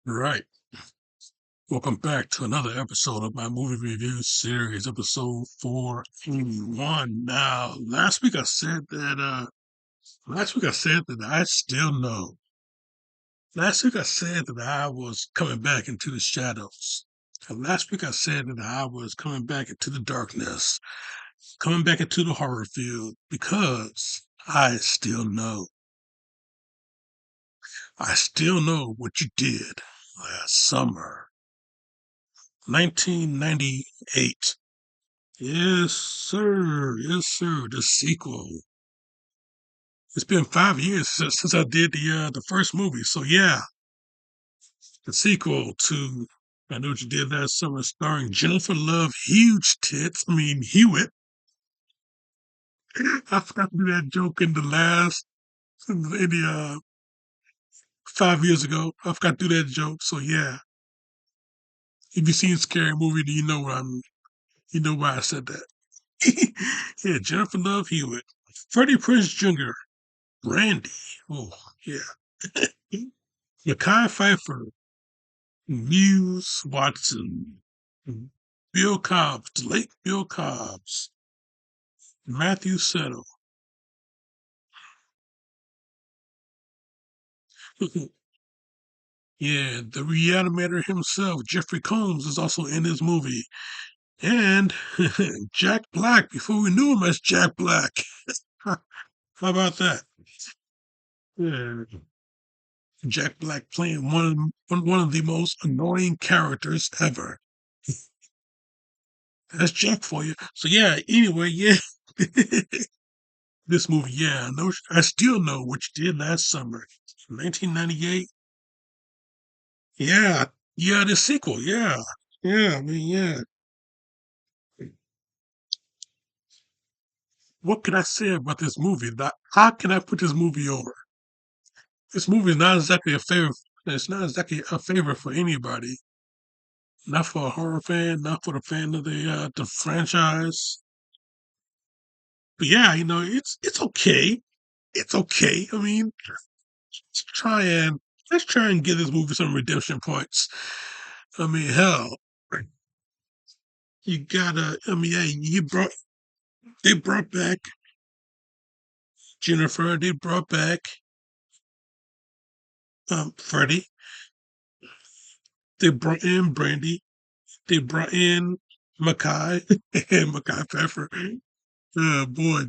Right. Welcome back to another episode of my movie review series, episode 481. Now, last week I said that I still know. Last week I said that I was coming back into the shadows. And last week I said that I was coming back into the darkness, coming back into the horror field because I still know. I still know what you did last summer, 1998. Yes, sir. Yes, sir. The sequel. It's been 5 years since I did the first movie. So yeah, the sequel to I Know What You Did Last Summer, starring Jennifer Love, huge tits. I mean Hewitt. I forgot to do that joke in the 5 years ago. I forgot to do that joke. So yeah, if you've seen Scary Movie, then you know why I said that. Yeah, Jennifer Love Hewitt, Freddie Prinze Jr., Brandy. Oh yeah. Mekhi Phifer, Muse Watson, Bill Cobbs, the late Bill Cobbs, Matthew Settle. Yeah, the reanimator himself, Jeffrey Combs, is also in this movie. And Jack Black, before we knew him as Jack Black. How about that? Yeah. Jack Black playing one of the most annoying characters ever. That's Jack for you. So yeah, anyway, yeah. This movie, yeah, I still know what you did last summer, 1998. Yeah, yeah, the sequel, yeah, yeah. I mean, yeah. What can I say about this movie? How can I put this movie over? This movie is not exactly a favorite. It's not exactly a favorite for anybody. Not for a horror fan, not for the fan of the franchise. But yeah, it's okay. It's okay. I mean, let's try and let's try and give this movie some redemption points. I mean, hell, you gotta. I mean, yeah, they brought back Jennifer. They brought back Freddie. They brought in Brandy. They brought in Mackay and Mackay Pfeffer. Boy,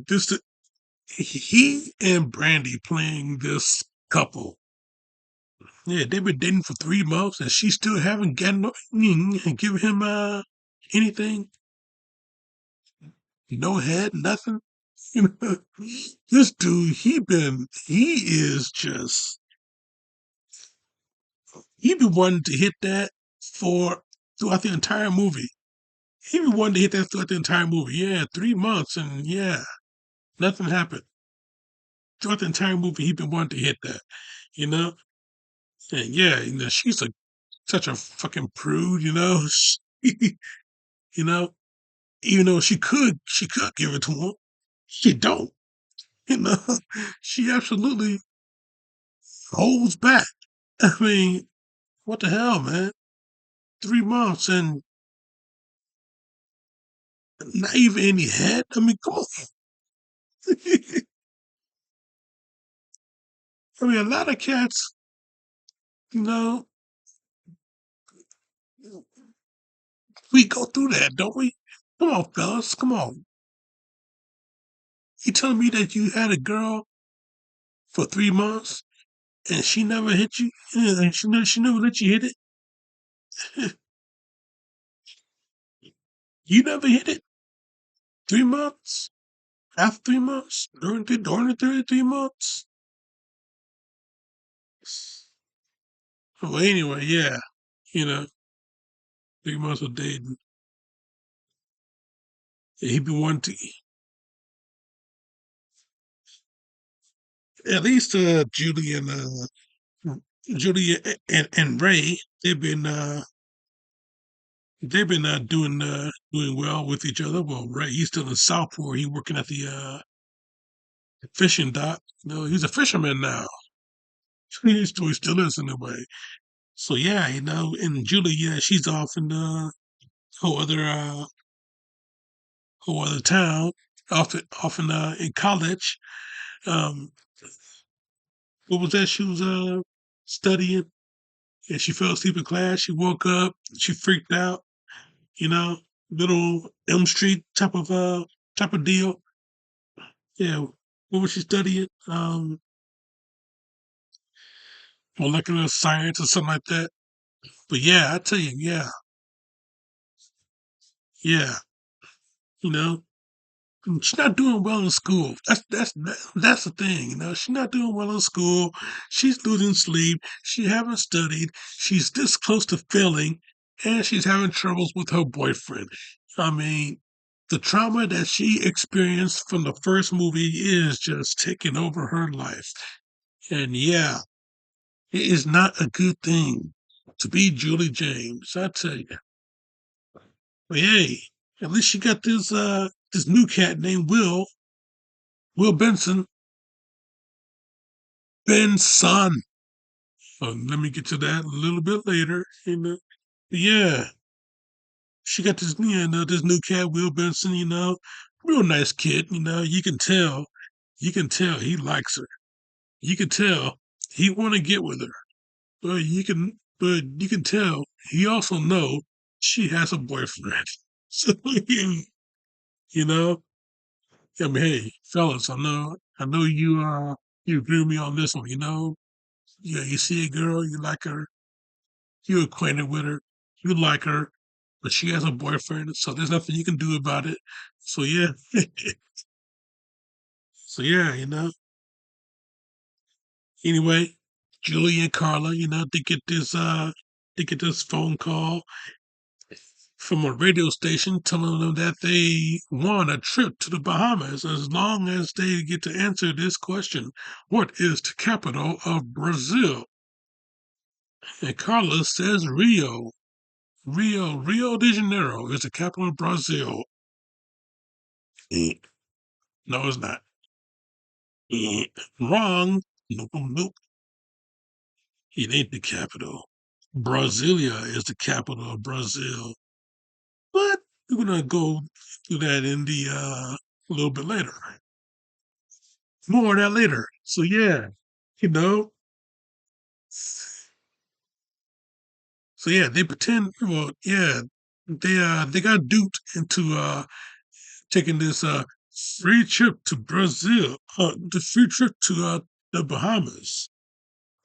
he and Brandy playing this couple. Yeah, they've been dating for 3 months, and she still haven't gotten and give him anything. No head, nothing. You know, this dude, he is just he been wanting to hit that for throughout the entire movie. He been wanting to hit that throughout the entire movie. Yeah, 3 months, and yeah, nothing happened. Throughout the entire movie, he been wanting to hit that, you know. And yeah, she's such a fucking prude, you know. You know, even though she could give it to him, she don't. You know, she absolutely holds back. I mean, what the hell, man? 3 months and not even any head. I mean, come on. I mean, a lot of cats, you know, we go through that, don't we? Come on, fellas, come on. You telling me that you had a girl for 3 months and she never hit you? Yeah, and she never let you hit it? You never hit it? 3 months? After 3 months? During the 33 months? Well, anyway, yeah, you know, 3 months of dating. He been wanting to, at least Julie and Ray, they've been doing well with each other. Well, Ray, he's still in Southport. He's working at the fishing dock. He's a fisherman now. He still is in a way. So yeah, and Julie, yeah, she's off in the whole other whole other town, off in college. Um, what was that? She was studying, and she fell asleep in class. She woke up, she freaked out. You know, little Elm Street type of deal. Yeah, what was she studying? Molecular science or something like that. But yeah, I tell you, yeah, yeah, you know, she's not doing well in school. That's the thing. She's not doing well in school. She's losing sleep. She haven't studied. She's this close to failing, and she's having troubles with her boyfriend. I mean, the trauma that she experienced from the first movie is just taking over her life. And yeah, it is not a good thing to be Julie James. I tell you. But hey, at least she got this new cat named Will Benson. Benson. Let me get to that a little bit later. Yeah, she got this new cat, Will Benson. Real nice kid. You can tell he likes her. You can tell he want to get with her. But you can tell he also know she has a boyfriend. So you know, I mean, hey, fellas, I know you agree with me on this one. Yeah, you see a girl, you like her, you're acquainted with her, you like her, but she has a boyfriend, so there's nothing you can do about it. So yeah, so yeah, Anyway, Julie and Carla, they get this phone call from a radio station telling them that they won a trip to the Bahamas as long as they get to answer this question: what is the capital of Brazil? And Carla says Rio. Rio de Janeiro is the capital of Brazil. Eh, No, it's not. Eh, Wrong. Nope, nope, nope. It ain't the capital. Brasilia is the capital of Brazil. But we're gonna go through that in the a little bit later. More of that later. So yeah, you know. So yeah, they pretend. Well, yeah, they got duped into taking this free trip to Brazil, the free trip to the Bahamas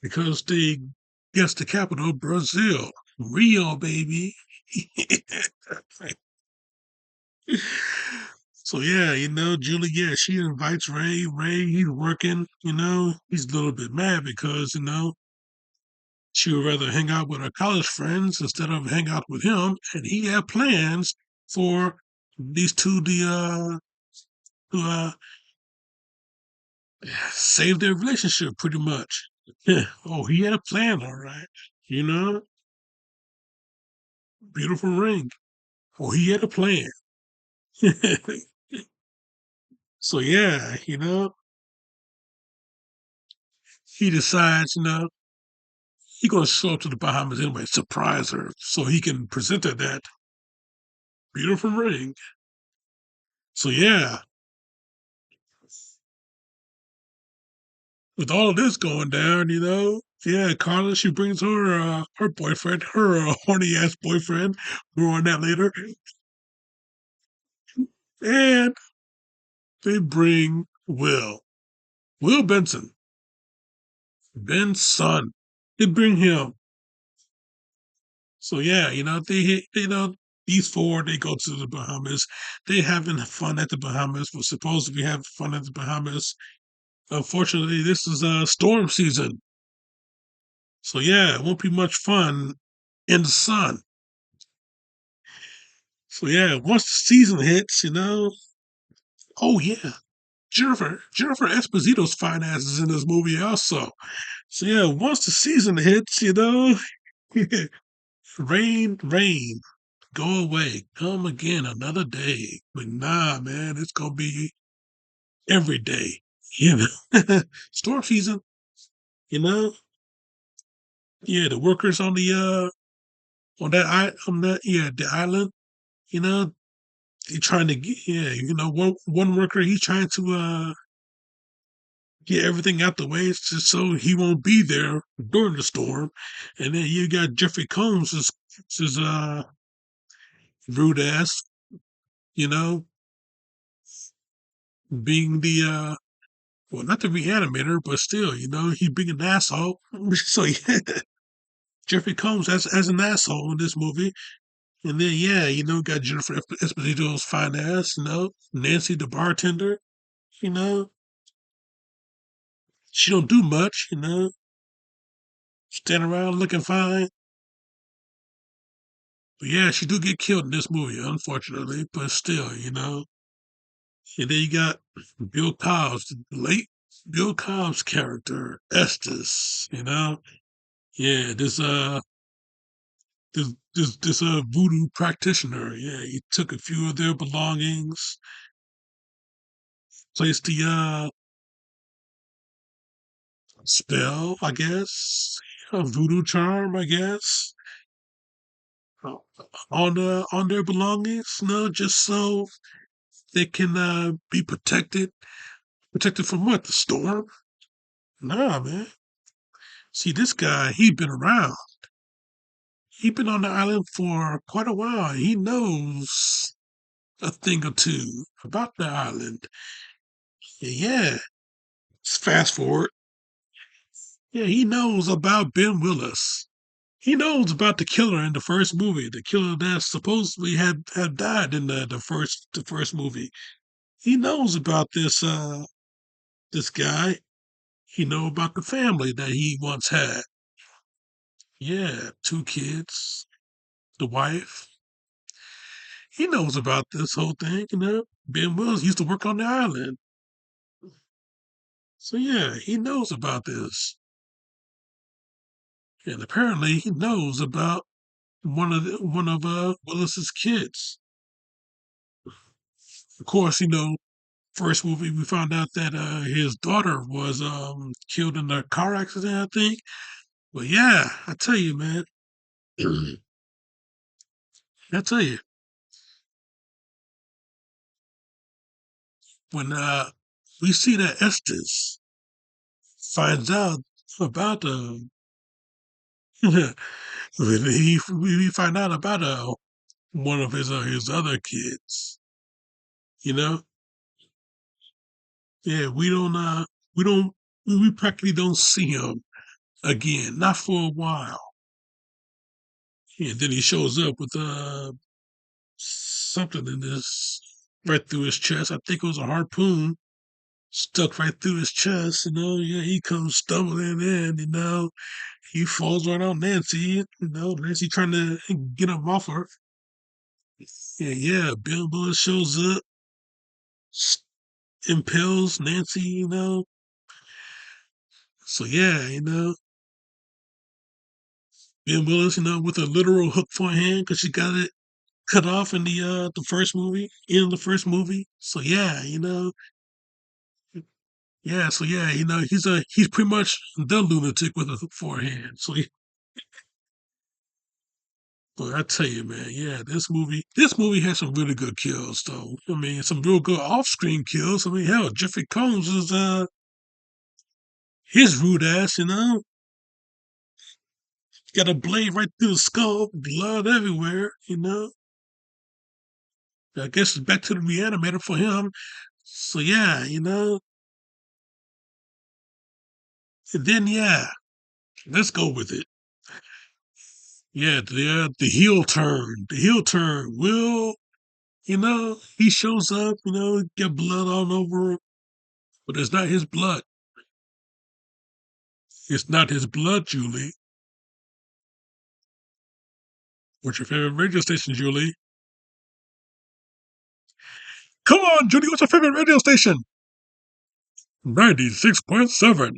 because they guessed the capital, Brazil, Rio, baby. So yeah, Julie, yeah, she invites Ray. Ray, he's working, he's a little bit mad because, she would rather hang out with her college friends instead of hang out with him. And he had plans for these two to save their relationship pretty much. Yeah. Oh, he had a plan, all right. You know, beautiful ring. Oh, he had a plan. So yeah, he decides, he's gonna show up to the Bahamas anyway, surprise her, so he can present her that beautiful ring. So yeah, with all of this going down, yeah, Carla, she brings her boyfriend, her horny ass boyfriend. More on that later. And they bring Will Benson, Ben's son. They bring him. So yeah, these four they go to the Bahamas. They having fun at the Bahamas. We're supposed to be having fun at the Bahamas. Unfortunately, this is storm season. So yeah, it won't be much fun in the sun. So yeah, once the season hits, oh yeah, Jennifer Esposito's fine ass is in this movie also. So yeah, once the season hits, rain, go away, come again another day. But nah, man, it's gonna be every day. Storm season, you know. Yeah, the workers on the island. You know, he trying to get, yeah, one worker, he's trying to get everything out the way just so he won't be there during the storm. And then you got Jeffrey Combs, his rude ass, you know, being the well, not the reanimator, but still, he's being an asshole. So yeah, Jeffrey Combs as an asshole in this movie. And then yeah, got Jennifer Esposito's fine ass, Nancy the bartender, you know. She don't do much, stand around looking fine. But yeah, she do get killed in this movie, unfortunately. But still, And then you got Bill Cobb's, the late Bill Cobb's character, Estes, Yeah, this voodoo practitioner. Yeah, he took a few of their belongings, placed the spell, I guess, a voodoo charm, I guess, uh, on their belongings, just so they can be protected. Protected from what? The storm? Nah, man. See, this guy, he been around. He been on the island for quite a while. He knows a thing or two about the island. Yeah. Fast forward. Yeah, he knows about Ben Willis. He knows about the killer in the first movie, the killer that supposedly had died in the first movie. He knows about this guy. He know about the family that he once had. Yeah, two kids, the wife. He knows about this whole thing. Ben Willis used to work on the island. So yeah, he knows about this. And apparently he knows about one of Willis's kids. Of course, first movie we found out that his daughter was killed in a car accident, I think. But yeah, I tell you, man. I tell you, when we see that Estes finds out about when we find out about one of his other kids, you know, yeah, we practically don't see him again, not for a while. And then he shows up with something in this right through his chest. I think it was a harpoon stuck right through his chest. Yeah, he comes stumbling in. He falls right on Nancy. Nancy trying to get him off her. Yeah, yeah. Bill Bullis shows up, s- impales Nancy. So yeah, Bill Bullis, with a literal hook for a hand because she got it cut off in the first movie. In the first movie. So yeah, yeah. So yeah, he's pretty much the lunatic with a hook for a hand. So but I tell you, man, yeah, this movie has some really good kills, though. I mean, some real good off-screen kills. I mean, hell, Jeffrey Combs is his rude ass, got a blade right through the skull, blood everywhere. I guess it's back to the reanimator for him. So yeah, and then yeah, let's go with it. Yeah, the heel turn, the heel turn. Will he shows up, get blood all over him, but it's not his blood. It's not his blood, Julie. What's your favorite radio station, Julie? Come on, Julie, what's your favorite radio station? 96.7.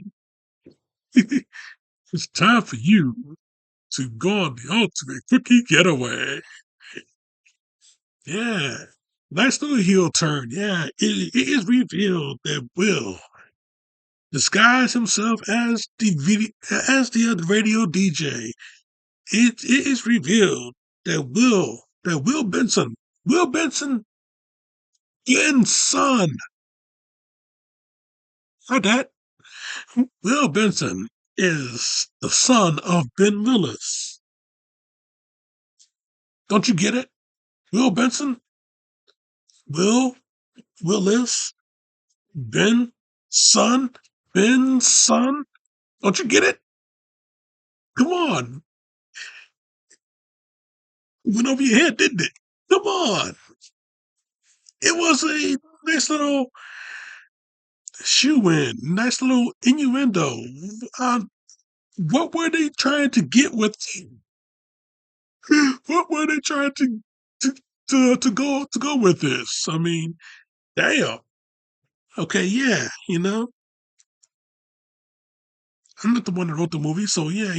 It's time for you to go on the ultimate cookie getaway. Yeah. Nice little heel turn. Yeah. It is revealed that Will disguised himself as the radio DJ. It is revealed that Will Benson, Ben's son, heard that? Will Benson is the son of Ben Willis. Don't you get it? Will Benson, Will Willis, Ben son, Ben's son. Don't you get it? Come on, it went over your head, didn't it? Come on, it was a nice little shoe in, nice little innuendo. Uh, what were they trying to get with? What were they trying to to go with this? I mean, damn. Okay, yeah, I'm not the one that wrote the movie, so yeah,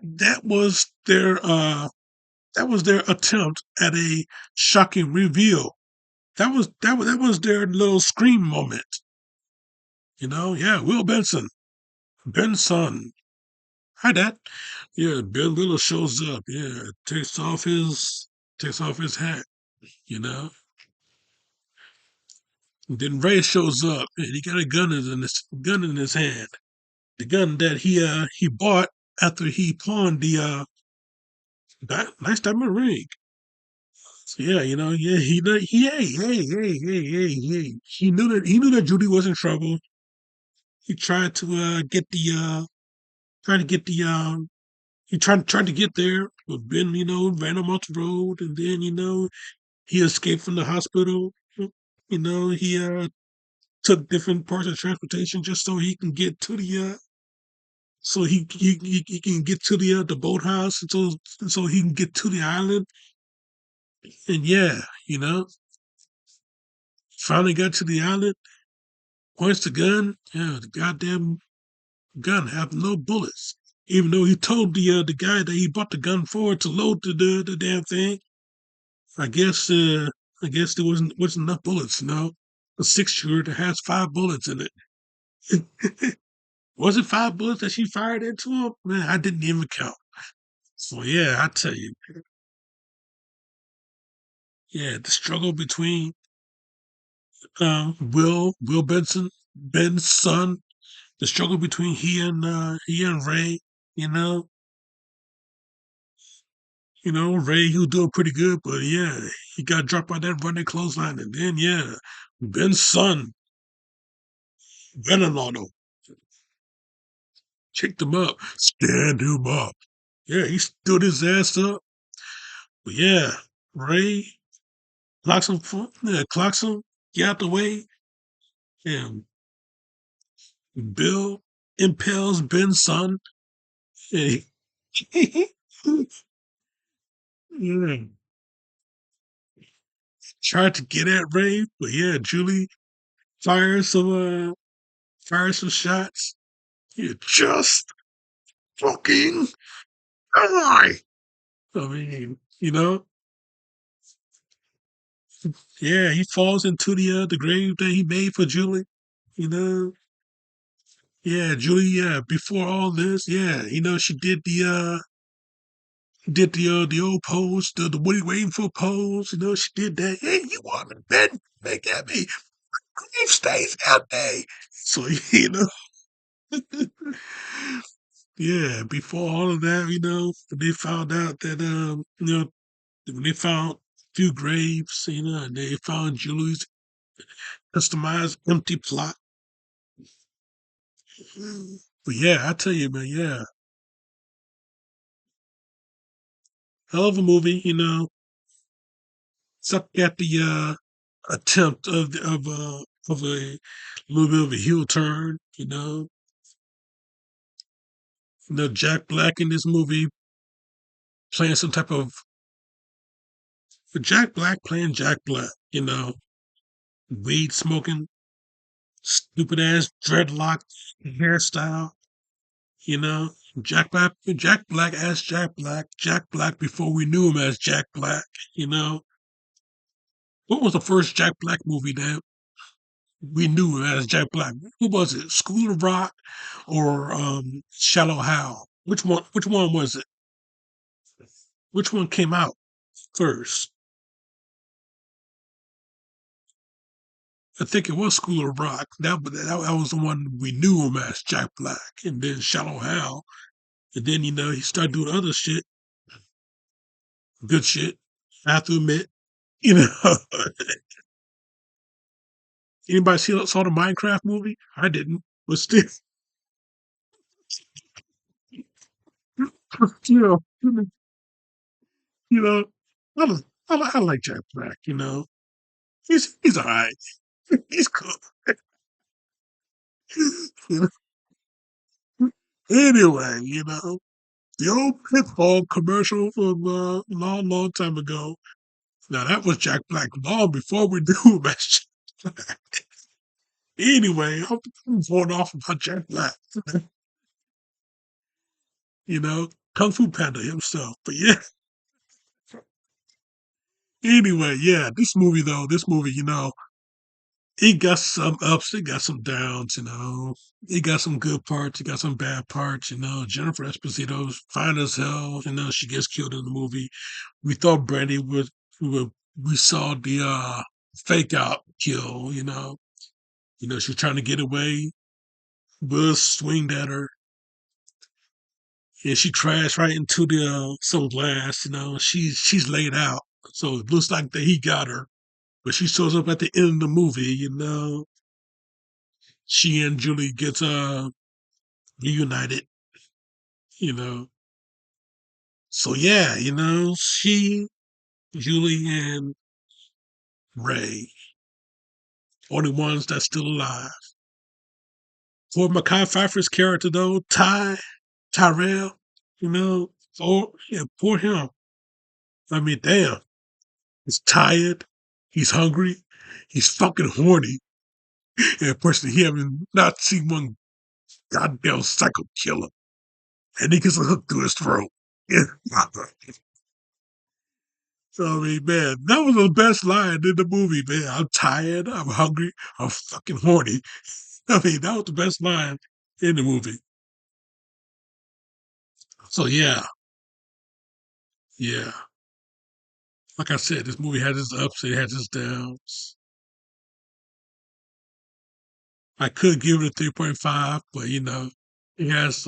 that was their attempt at a shocking reveal. That was their little scream moment. Yeah, Will Benson, Ben's son. Hi, Dad. Yeah, Ben Little shows up. Yeah, takes off his hat. You know. And then Ray shows up and he got a gun in his hand. The gun that he bought after he pawned the nice diamond ring. So yeah, yeah, he knew that Judy was in trouble. He tried to get the trying to get the he tried to get there, but Ben, ran him off the road, and then he escaped from the hospital. He took different parts of transportation just so he can get to the he can get to the boathouse, and so he can get to the island. And yeah, finally got to the island, points the gun. Yeah, the goddamn gun have no bullets. Even though he told the guy that he bought the gun for to load the damn thing. I guess there wasn't enough bullets. A 6 shooter that has 5 bullets in it. Was it 5 bullets that she fired into him? Man, I didn't even count. So yeah, I tell you, yeah, the struggle between Will Benson, Ben's son, the struggle between he and Ray, you know, Ray, he was doing pretty good, but yeah, he got dropped by that running clothesline, and then yeah, Ben's son, Venonado, kicked him up, stand him up. Yeah, he stood his ass up. But yeah, Ray clocks him, get out the way, and Bill impales Ben's son. Hey, yeah, tried to get at Ray, but yeah, Julie fires some shots. You just fucking die. I mean, yeah, he falls into the grave that he made for Julie. You know, yeah, Julie. Yeah, before all this, yeah, she did the old pose, the what are you waiting for pose. She did that. Hey, you want to bet? Make at me. Grave stays out there. So yeah. Before all of that, they found out that when they found a few graves, and they found Julie's customized empty plot. But yeah, I tell you, man, yeah, hell of a movie. Suck at the attempt of a little bit of a heel turn. Jack Black in this movie playing some type of Jack Black playing Jack Black. Weed smoking, stupid ass dreadlock hairstyle. Jack Black as Jack Black before we knew him as Jack Black. What was the first Jack Black movie, Dan? we knew as Jack Black. Who was it? School of Rock or Shallow Hal? Which one was it? Which one came out first? I think it was School of Rock. That was the one we knew him as Jack Black, and then Shallow Hal, and then he started doing other shit, good shit. I have to admit, you know. Anybody saw the Minecraft movie? I didn't, but still, you know, you know, I like Jack Black. He's all right. He's cool. You Anyway, the old Pitfall commercial from a long, long time ago. Now that was Jack Black long before we knew about Jack Black. Anyway, I'm going off about Jack Black. Kung Fu Panda himself. But yeah, anyway, yeah, this movie, it got some ups, it got some downs, It got some good parts, it got some bad parts, Jennifer Esposito's fine as hell, she gets killed in the movie. We thought Brandy would we saw the fake out kill, she was trying to get away. Buzz swinged at her and she crashed right into the some glass, she's laid out. So it looks like that he got her. But she shows up at the end of the movie, she and Julie gets reunited, you know. So yeah, Julie and Ray, only ones that's still alive. For Mackay Pfeiffer's character though, Tyrell, poor him. I mean, damn, he's tired, he's hungry, he's fucking horny, and personally, he haven't not seen one goddamn psycho killer, and he gets a hook through his throat. Yeah. So I mean, man, that was the best line in the movie, man. I'm tired, I'm hungry, I'm fucking horny. I mean, that was the best line in the movie. So yeah, yeah. Like I said, this movie has its ups, it has its downs. I could give it a 3.5, but it has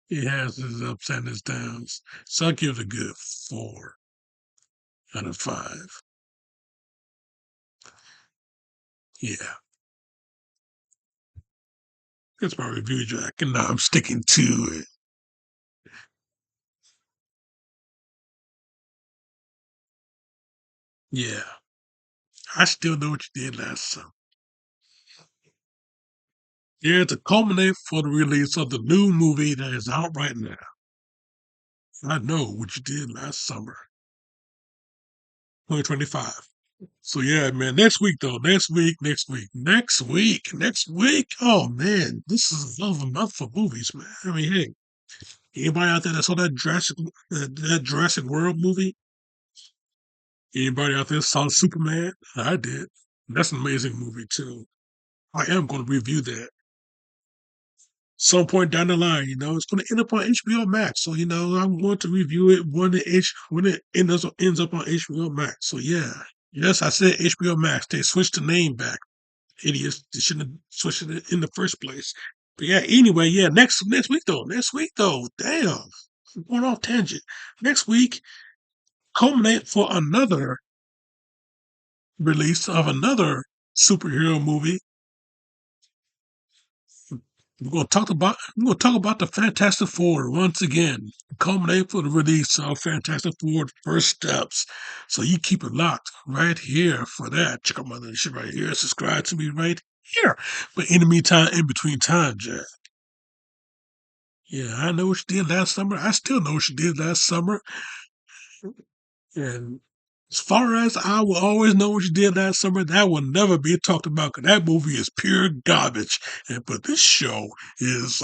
it has its ups and its downs. So I'll give it a good 4 out of 5. Yeah. That's my review, Jack, and I'm sticking to it. Yeah. I still know what you did last summer. Yeah, to culminate for the release of the new movie that is out right now. I know what you did last summer, 2025. So yeah, man. Next week though. Next week. Oh man, this is another month for movies, man. I mean, hey, anybody out there that saw that Jurassic World movie? Anybody out there saw Superman? I did. That's an amazing movie too. I am going to review that some point down the line. It's going to end up on HBO Max. So I'm going to review it when it ends up on HBO Max. So yeah, yes, I said HBO Max. They switched the name back. Idiots. They shouldn't have switched it in the first place. But yeah, anyway, yeah, next week though. Next week though. Damn. I'm going off tangent. Next week, culminate for another release of another superhero movie. We're going to talk about the Fantastic Four once again. Culminate for the release of Fantastic Four First Steps. So you keep it locked right here for that. Check out my little shit right here. Subscribe to me right here. But in the meantime, in between time, Jack. Yeah, I know what you did last summer. I still know what you did last summer. And as far as I will always know what you did last summer, that will never be talked about because that movie is pure garbage. But this show is